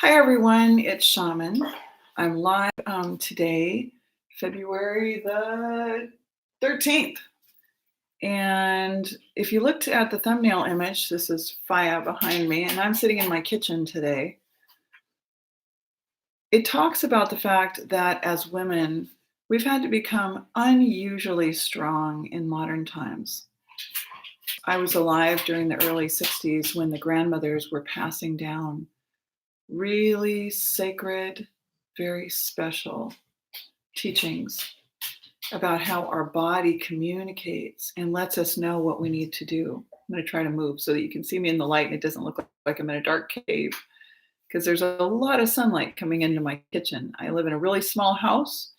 Hi everyone, it's Shaman. I'm live today, February the 13th. And if you looked at the thumbnail image, this is Faya behind me, and I'm sitting in my kitchen today. It talks about the fact that as women, we've had to become unusually strong in modern times. I was alive during the early 60s when the grandmothers were passing down really sacred, very special teachings about how our body communicates and lets us know what we need to do. I'm going to try to move so that you can see me in the light and it doesn't look like I'm in a dark cave because there's a lot of sunlight coming into my kitchen. I live in a really small house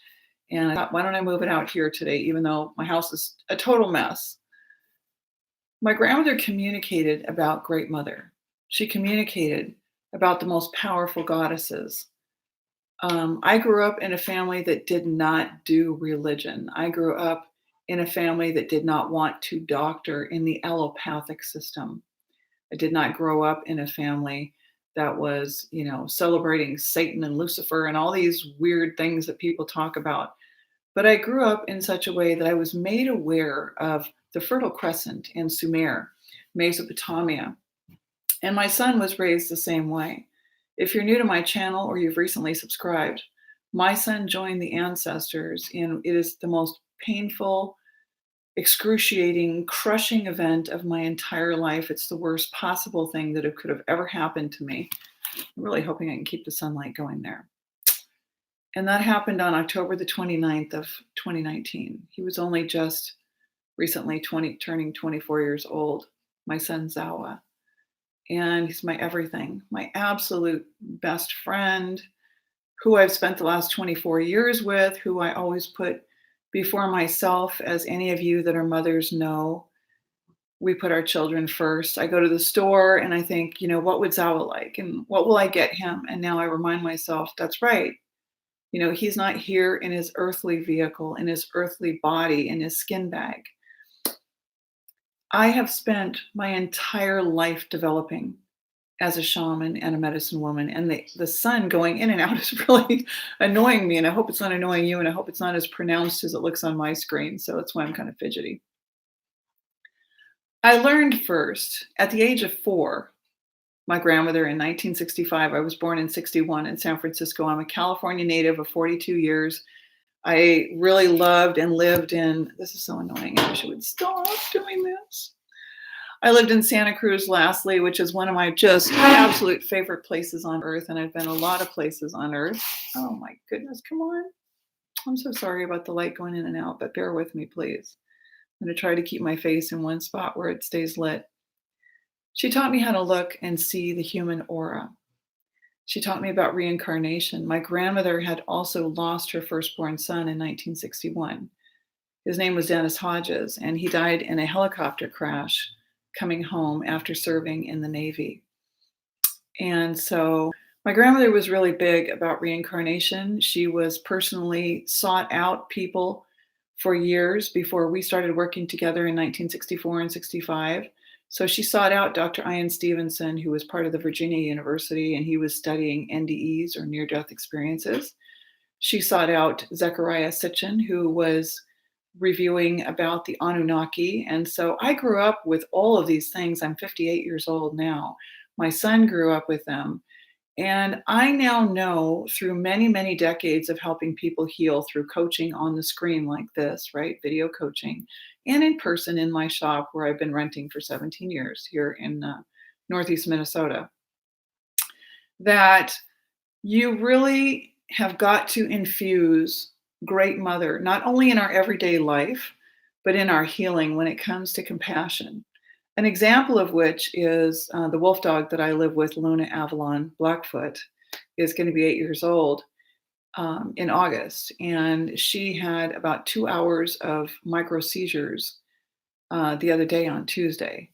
and I thought, why don't I move it out here today, even though my house is a total mess? My grandmother communicated about Great Mother. She communicated about the most powerful goddesses. I grew up in a family that did not do religion. I grew up in a family that did not want to doctor in the allopathic system. I did not grow up in a family that was, celebrating Satan and Lucifer and all these weird things that people talk about. But I grew up in such a way that I was made aware of the Fertile Crescent in Sumer, Mesopotamia. And my son was raised the same way. If you're new to my channel or you've recently subscribed, my son joined the ancestors, and it is the most painful, excruciating, crushing event of my entire life. It's the worst possible thing that could have ever happened to me. I'm really hoping I can keep the sunlight going there. And that happened on October the 29th of 2019. He was only just recently turning 24 years old, my son Zawa. And he's my everything, my absolute best friend, who I've spent the last 24 years with, who I always put before myself, as any of you that are mothers know. We put our children first. I go to the store and I think, what would Zawa like? And what will I get him? And now I remind myself, that's right. He's not here in his earthly vehicle, in his earthly body, in his skin bag. I have spent my entire life developing as a shaman and a medicine woman, and the sun going in and out is really annoying me, and I hope it's not annoying you, and I hope it's not as pronounced as it looks on my screen, so that's why I'm kind of fidgety. I learned first at the age of 4. My grandmother in 1965. I was born in 61 in San Francisco. I'm a California native of 42 years. I really loved and lived in, this is so annoying. I wish I would stop doing this. I lived in Santa Cruz, lastly, which is one of my just absolute favorite places on earth. And I've been a lot of places on earth. Oh my goodness, come on. I'm so sorry about the light going in and out, but bear with me, please. I'm going to try to keep my face in one spot where it stays lit. She taught me how to look and see the human aura. She taught me about reincarnation. My grandmother had also lost her firstborn son in 1961. His name was Dennis Hodges, and he died in a helicopter crash coming home after serving in the Navy. And so my grandmother was really big about reincarnation. She was personally sought out people for years before we started working together in 1964 and 65. So she sought out Dr. Ian Stevenson, who was part of the Virginia University, and he was studying NDEs or near-death experiences. She sought out Zecharia Sitchin, who was reviewing about the Anunnaki. And so I grew up with all of these things. I'm 58 years old now. My son grew up with them. And I now know through many, many decades of helping people heal through coaching on the screen like this, right? Video coaching, and in person in my shop where I've been renting for 17 years here in Northeast Minnesota, that you really have got to infuse Great Mother, not only in our everyday life, but in our healing when it comes to compassion. An example of which is the wolf dog that I live with, Luna Avalon Blackfoot, is going to be 8 years old in August. And she had about 2 hours of micro seizures the other day on Tuesday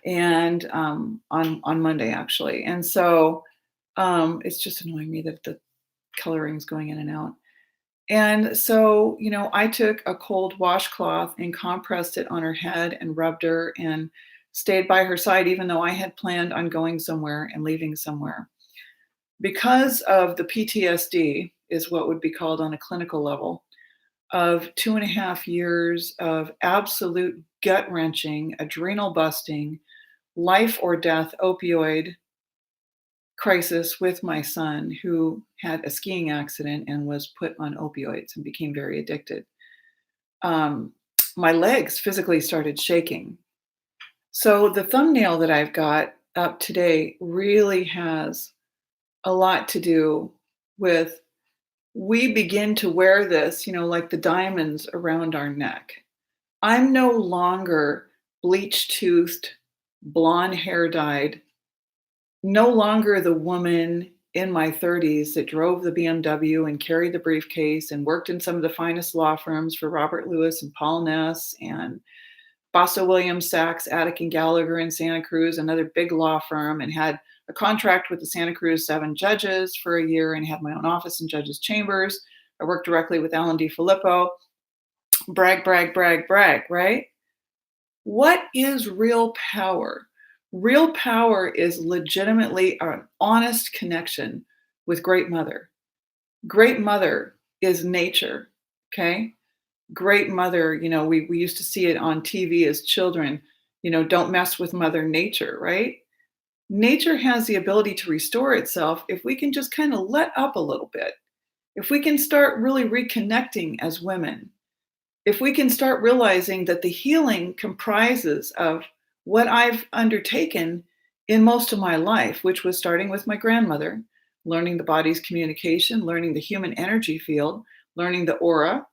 and on Monday, actually. And so it's just annoying me that the coloring is going in and out. And so, I took a cold washcloth and compressed it on her head and rubbed her and stayed by her side, even though I had planned on going somewhere and leaving somewhere. Because of the PTSD, is what would be called on a clinical level, of 2.5 years of absolute gut wrenching, adrenal busting, life or death opioid crisis with my son, who had a skiing accident and was put on opioids and became very addicted. Um, my legs physically started shaking. So the thumbnail that I've got up today really has a lot to do with, we begin to wear this, like the diamonds around our neck. I'm no longer bleach toothed, blonde hair dyed, no longer the woman in my 30s that drove the BMW and carried the briefcase and worked in some of the finest law firms for Robert Lewis and Paul Ness and Boston Williams Sachs, Attic and Gallagher in Santa Cruz, another big law firm, and had a contract with the Santa Cruz 7 judges for a year and had my own office in judges' chambers. I worked directly with Alan D. Filippo. Brag, brag, brag, brag, right? What is real power? Real power is legitimately an honest connection with Great Mother. Great Mother is nature, okay? Great Mother, we used to see it on TV as children, don't mess with Mother Nature, right? Nature has the ability to restore itself if we can just kind of let up a little bit. If we can start really reconnecting as women, if we can start realizing that the healing comprises of what I've undertaken in most of my life, which was starting with my grandmother, learning the body's communication, learning the human energy field, learning the aura,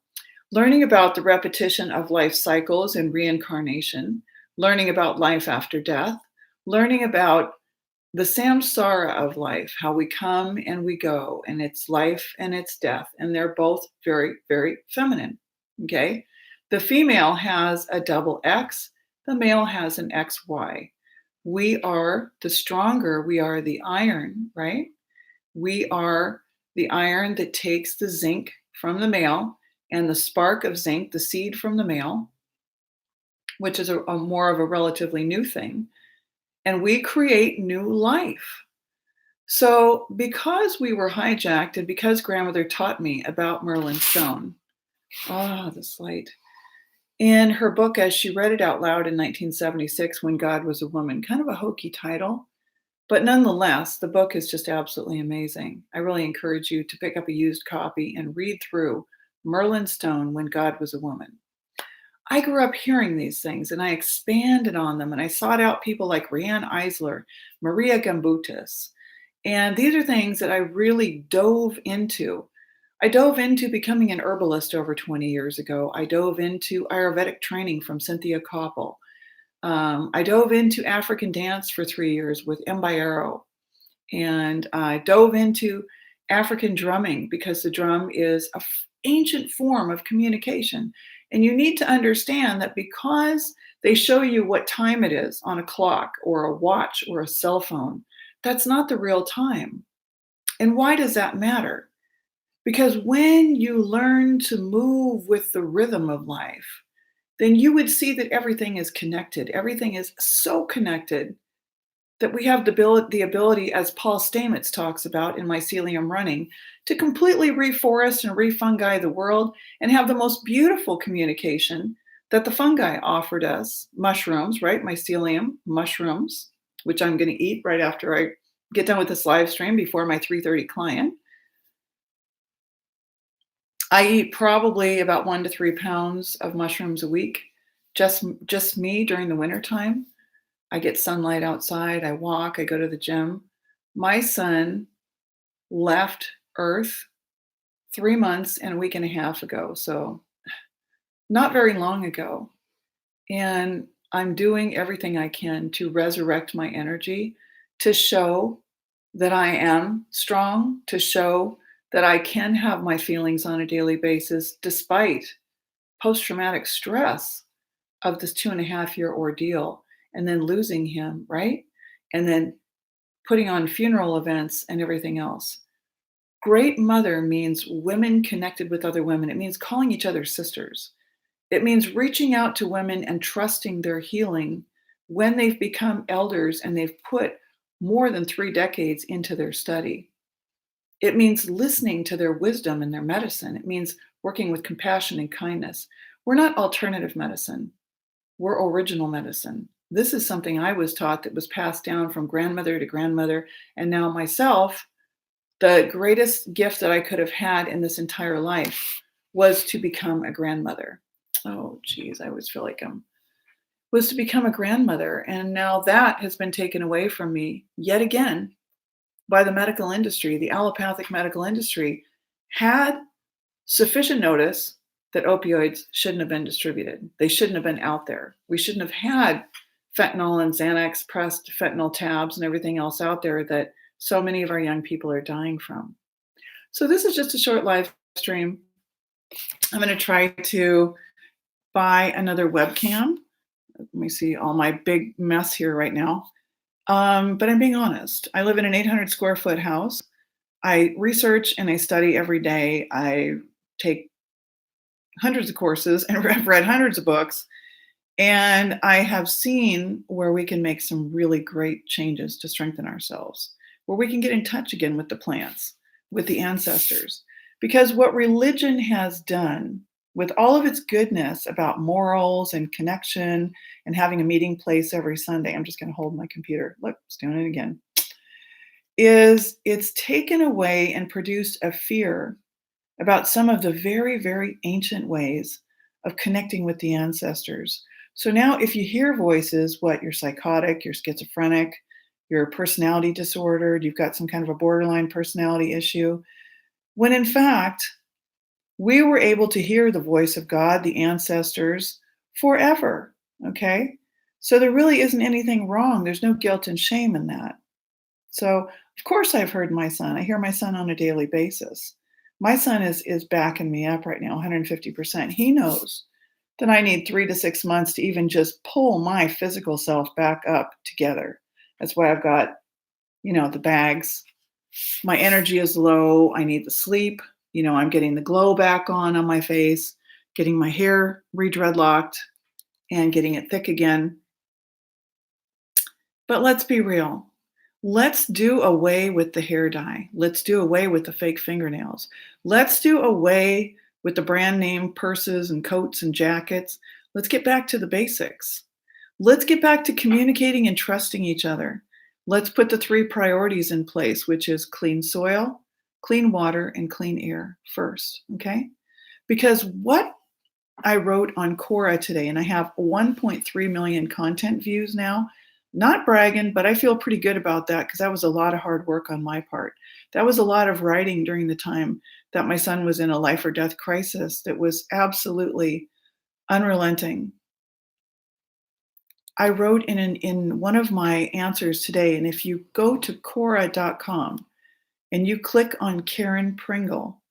learning about the repetition of life cycles and reincarnation, learning about life after death, learning about the samsara of life, how we come and we go, and it's life and it's death, and they're both very, very feminine. Okay. The female has a double X, the male has an XY. We are the stronger, we are the iron, right? We are the iron that takes the zinc from the male and the spark of zinc, the seed from the male, which is a more of a relatively new thing. And we create new life. So because we were hijacked and because grandmother taught me about Merlin Stone, this light, in her book, as she read it out loud in 1976, When God Was a Woman, kind of a hokey title, but nonetheless, the book is just absolutely amazing. I really encourage you to pick up a used copy and read through Merlin Stone, When God Was a Woman. I grew up hearing these things and I expanded on them, and I sought out people like Rianne Eisler, Maria Gambutis. And these are things that I really dove into. I dove into becoming an herbalist over 20 years ago. I dove into Ayurvedic training from Cynthia Koppel. I dove into African dance for 3 years with Mbayero. And I dove into African drumming because the drum is an ancient form of communication. And you need to understand that because they show you what time it is on a clock or a watch or a cell phone, that's not the real time. And why does that matter? Because when you learn to move with the rhythm of life, then you would see that everything is connected. Everything is so connected that we have the ability, as Paul Stamets talks about in Mycelium Running, to completely reforest and refungi the world and have the most beautiful communication that the fungi offered us. Mushrooms, right? Mycelium, mushrooms, which I'm going to eat right after I get done with this live stream before my 3:30 client. I eat probably about 1 to 3 pounds of mushrooms a week, just me during the wintertime. I get sunlight outside, I walk, I go to the gym. My son left Earth 3 months and a week and a half ago, so not very long ago. And I'm doing everything I can to resurrect my energy, to show that I am strong, to show that I can have my feelings on a daily basis despite post-traumatic stress of this 2.5 year ordeal, and then losing him, right? And then putting on funeral events and everything else. Great Mother means women connected with other women. It means calling each other sisters. It means reaching out to women and trusting their healing when they've become elders and they've put more than 3 decades into their study. It means listening to their wisdom and their medicine. It means working with compassion and kindness. We're not alternative medicine. We're original medicine. This is something I was taught that was passed down from grandmother to grandmother. And now myself, the greatest gift that I could have had in this entire life was to become a grandmother. Oh, geez, I always feel like was to become a grandmother. And now that has been taken away from me yet again by the medical industry. The allopathic medical industry had sufficient notice that opioids shouldn't have been distributed. They shouldn't have been out there. We shouldn't have had fentanyl and Xanax pressed fentanyl tabs and everything else out there that so many of our young people are dying from. So this is just a short live stream. I'm going to try to buy another webcam. Let me see all my big mess here right now. But I'm being honest. I live in an 800 square foot house. I research and I study every day. I take hundreds of courses and I've read hundreds of books. And I have seen where we can make some really great changes to strengthen ourselves, where we can get in touch again with the plants, with the ancestors. Because what religion has done, with all of its goodness about morals and connection and having a meeting place every Sunday, I'm just going to hold my computer. Look, it's doing it again. Is it's taken away and produced a fear about some of the very, very ancient ways of connecting with the ancestors. So now if you hear voices, what, you're psychotic, you're schizophrenic, you're personality disordered, you've got some kind of a borderline personality issue, when in fact, we were able to hear the voice of God, the ancestors, forever, okay? So there really isn't anything wrong. There's no guilt and shame in that. So, of course, I've heard my son. I hear my son on a daily basis. My son is backing me up right now, 150%. He knows that I need 3 to 6 months to even just pull my physical self back up together. That's why I've got, the bags. My energy is low. I need the sleep. I'm getting the glow back on my face, getting my hair re-dreadlocked and getting it thick again. But let's be real. Let's do away with the hair dye. Let's do away with the fake fingernails. Let's do away with the brand name purses and coats and jackets. Let's get back to the basics. Let's get back to communicating and trusting each other. Let's put the 3 priorities in place, which is clean soil, clean water, and clean air first, okay? Because what I wrote on Quora today, and I have 1.3 million content views now. Not bragging, but I feel pretty good about that because that was a lot of hard work on my part. That was a lot of writing during the time that my son was in a life or death crisis that was absolutely unrelenting. I wrote in one of my answers today, and if you go to Quora.com and you click on Karen Pringle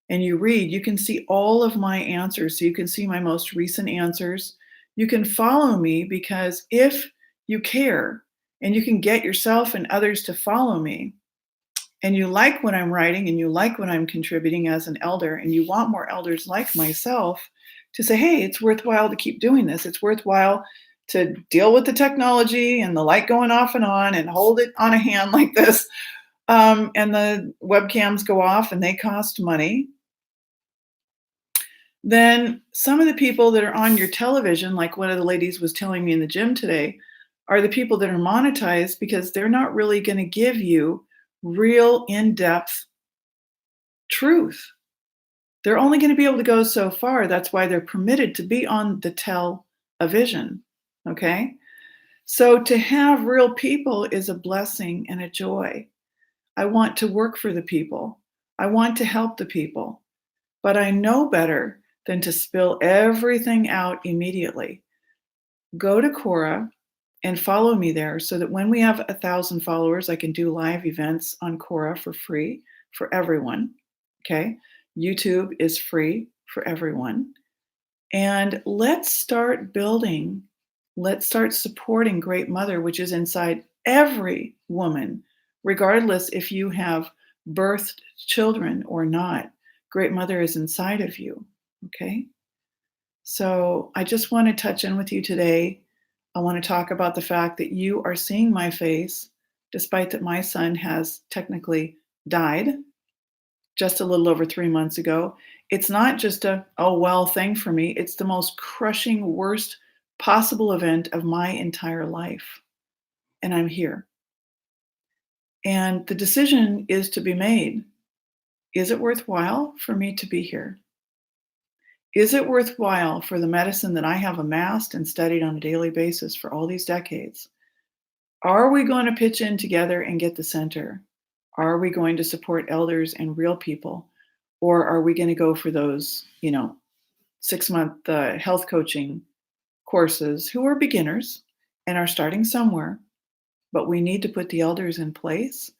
and you read, you can see all of my answers. So you can see my most recent answers. You can follow me because if you care and you can get yourself and others to follow me and you like what I'm writing and you like what I'm contributing as an elder and you want more elders like myself to say, hey, it's worthwhile to keep doing this. It's worthwhile to deal with the technology and the light going off and on and hold it on a hand like this. And the webcams go off and they cost money. Then some of the people that are on your television, like one of the ladies was telling me in the gym today, are the people that are monetized because they're not really going to give you real in-depth truth. They're only going to be able to go so far. That's why they're permitted to be on the television. Okay? So to have real people is a blessing and a joy. I want to work for the people. I want to help the people. But I know better than to spill everything out immediately. Go to Quora and follow me there so that when we have 1,000 followers, I can do live events on Quora for free for everyone. Okay. YouTube is free for everyone. And let's start building, let's start supporting Great Mother, which is inside every woman, regardless if you have birthed children or not. Great Mother is inside of you. Okay. So I just want to touch in with you today. I want to talk about the fact that you are seeing my face, despite that my son has technically died. just a little over 3 months ago. It's not just a, oh, well thing for me. It's the most crushing, worst possible event of my entire life. And I'm here. And the decision is to be made. Is it worthwhile for me to be here? Is it worthwhile for the medicine that I have amassed and studied on a daily basis for all these decades? Are we going to pitch in together and get the center? Are we going to support elders and real people? Or are we going to go for those, 6-month health coaching courses who are beginners and are starting somewhere? But we need to put the elders in place.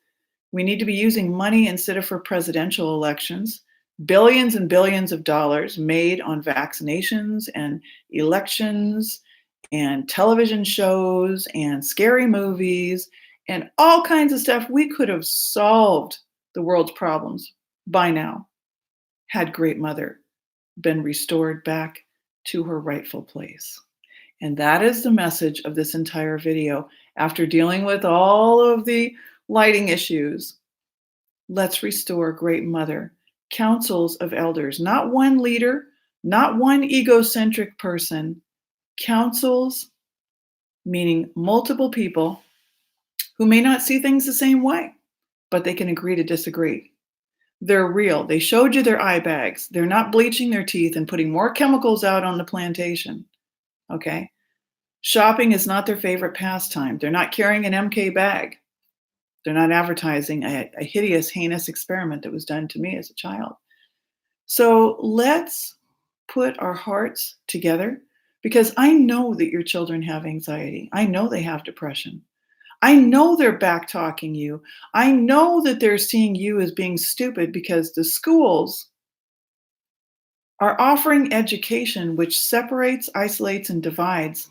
We need to be using money instead of for presidential elections. Billions and billions of dollars made on vaccinations and elections and television shows and scary movies and all kinds of stuff. We could have solved the world's problems by now had Great Mother been restored back to her rightful place. And that is the message of this entire video. After dealing with all of the lighting issues, let's restore Great Mother, councils of elders, not one leader, not one egocentric person, councils, meaning multiple people who may not see things the same way, but they can agree to disagree. They're real. They showed you their eye bags. They're not bleaching their teeth and putting more chemicals out on the plantation. Okay? Shopping is not their favorite pastime. They're not carrying an MK bag. They're not advertising a hideous, heinous experiment that was done to me as a child. So let's put our hearts together, because I know that your children have anxiety. I know they have depression. I know they're back talking you. I know that they're seeing you as being stupid because the schools are offering education which separates, isolates, and divides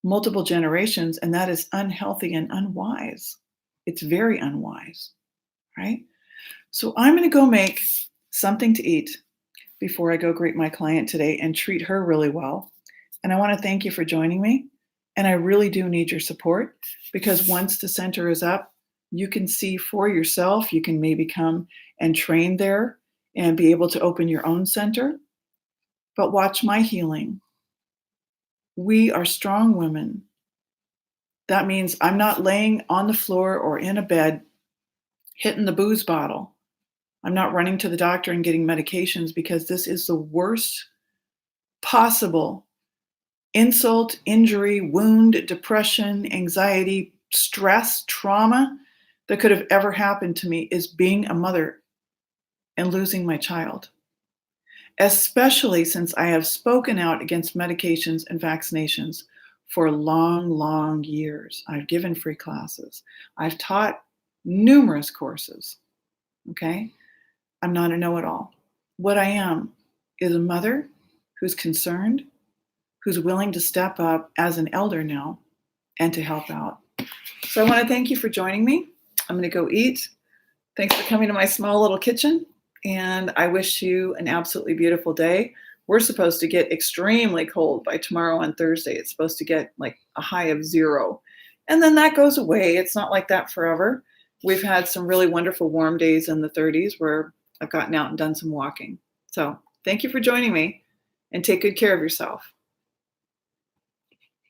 multiple generations, and that is unhealthy and unwise. It's very unwise, right? So I'm going to go make something to eat before I go greet my client today and treat her really well. And I want to thank you for joining me. And I really do need your support, because once the center is up, you can see for yourself. You can maybe come and train there and be able to open your own center. But watch my healing. We are strong women. That means I'm not laying on the floor or in a bed hitting the booze bottle. I'm not running to the doctor and getting medications, because this is the worst possible insult, injury, wound, depression, anxiety, stress, trauma that could have ever happened to me, is being a mother and losing my child. Especially since I have spoken out against medications and vaccinations for long, long years. I've given free classes. I've taught numerous courses, okay? I'm not a know-it-all. What I am is a mother who's concerned, who's willing to step up as an elder now and to help out. So I want to thank you for joining me. I'm going to go eat. Thanks for coming to my small little kitchen, and I wish you an absolutely beautiful day. We're supposed to get extremely cold by tomorrow on Thursday. It's supposed to get like a high of 0. And then that goes away. It's not like that forever. We've had some really wonderful warm days in the 30s where I've gotten out and done some walking. So thank you for joining me, and take good care of yourself.